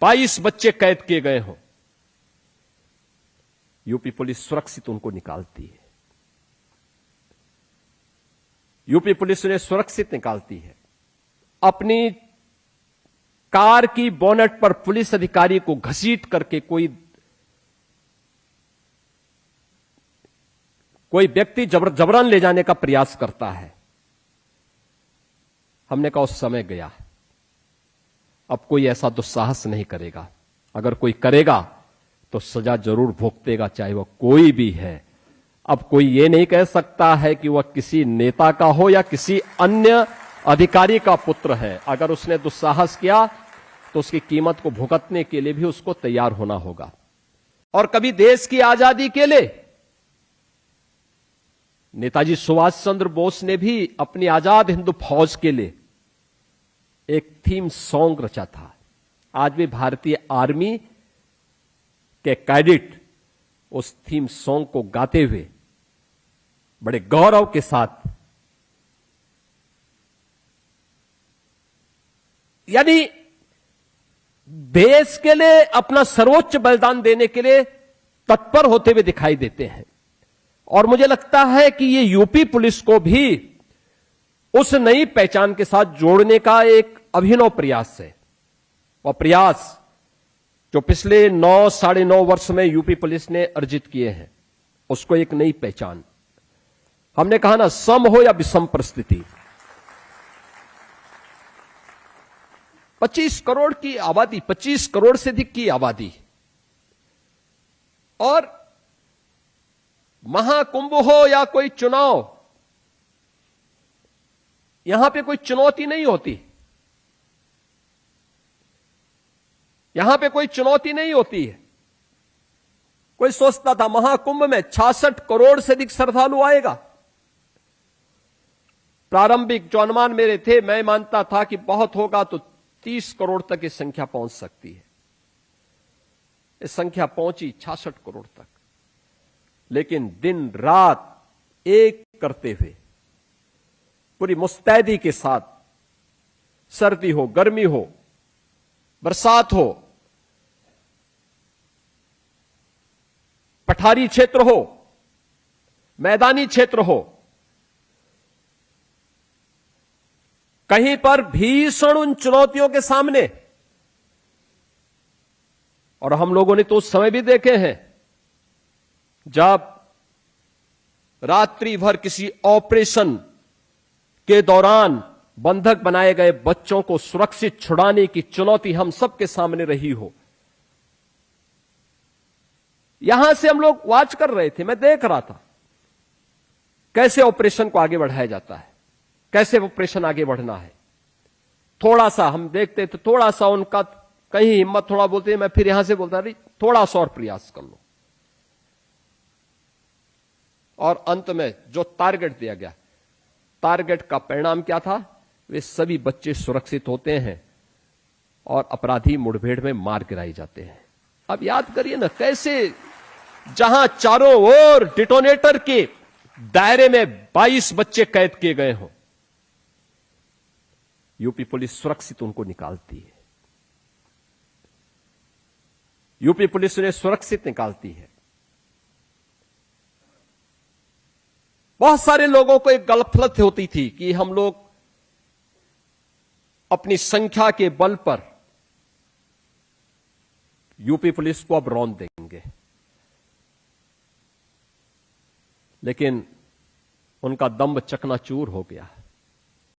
22 बच्चे कैद किए गए हों, यूपी पुलिस सुरक्षित उनको निकालती है। यूपी पुलिस उन्हें सुरक्षित निकालती है। अपनी कार की बोनट पर पुलिस अधिकारी को घसीट करके कोई व्यक्ति जबरन ले जाने का प्रयास करता है। हमने कहा उस समय गया, अब कोई ऐसा दुस्साहस नहीं करेगा। अगर कोई करेगा तो सजा जरूर भुगतेगा, चाहे वह कोई भी है। अब कोई ये नहीं कह सकता है कि वह किसी नेता का हो या किसी अन्य अधिकारी का पुत्र है। अगर उसने दुस्साहस किया तो उसकी कीमत को भुगतने के लिए भी उसको तैयार होना होगा। और कभी देश की आजादी के लिए नेताजी सुभाष चंद्र बोस ने भी अपनी आजाद हिंद फौज के लिए एक थीम सॉन्ग रचा था। आज भी भारतीय आर्मी के कैडेट उस थीम सॉन्ग को गाते हुए बड़े गौरव के साथ, यानी देश के लिए अपना सर्वोच्च बलिदान देने के लिए तत्पर होते हुए दिखाई देते हैं। और मुझे लगता है कि ये यूपी पुलिस को भी उस नई पहचान के साथ जोड़ने का एक अभिनव प्रयास है। और प्रयास जो पिछले 9-9.5 वर्ष में यूपी पुलिस ने अर्जित किए हैं, उसको एक नई पहचान। हमने कहा ना, सम हो या विषम परिस्थिति, 25 करोड़ की आबादी, 25 करोड़ से अधिक की आबादी, और महाकुंभ हो या कोई चुनाव, यहां पे कोई चुनौती नहीं होती। यहां पे कोई चुनौती नहीं होती है। कोई सोचता था महाकुंभ में 66 करोड़ से अधिक श्रद्धालु आएगा। प्रारंभिक जो अनुमान मेरे थे, मैं मानता था कि बहुत होगा तो 30 करोड़ तक ये संख्या पहुंच सकती है। इस संख्या पहुंची 66 करोड़ तक। लेकिन दिन रात एक करते हुए, पूरी मुस्तैदी के साथ, सर्दी हो, गर्मी हो, बरसात हो, पठारी क्षेत्र हो, मैदानी क्षेत्र हो, कहीं पर भीषण उन चुनौतियों के सामने, और हम लोगों ने तो उस समय भी देखे हैं जब रात्रि भर किसी ऑपरेशन के दौरान बंधक बनाए गए बच्चों को सुरक्षित छुड़ाने की चुनौती हम सबके सामने रही हो। यहां से हम लोग वॉच कर रहे थे, मैं देख रहा था कैसे ऑपरेशन को आगे बढ़ाया जाता है, कैसे ऑपरेशन आगे बढ़ना है। थोड़ा सा हम देखते थे, थोड़ा सा उनका कहीं हिम्मत थोड़ा बोलते, मैं फिर यहां से बोलता रही थोड़ा सा और प्रयास कर लो। और अंत में जो टारगेट दिया गया, टारगेट का परिणाम क्या था? वे सभी बच्चे सुरक्षित होते हैं और अपराधी मुठभेड़ में मार गिराए जाते हैं। अब याद करिए ना, कैसे जहां चारों ओर डिटोनेटर के दायरे में 22 बच्चे कैद किए गए हों, यूपी पुलिस सुरक्षित उनको निकालती है। यूपी पुलिस उन्हें सुरक्षित निकालती है। बहुत सारे लोगों को एक गलतफहमी होती थी कि हम लोग अपनी संख्या के बल पर यूपी पुलिस को अब रौंद देंगे, लेकिन उनका दम्भ चकनाचूर हो गया।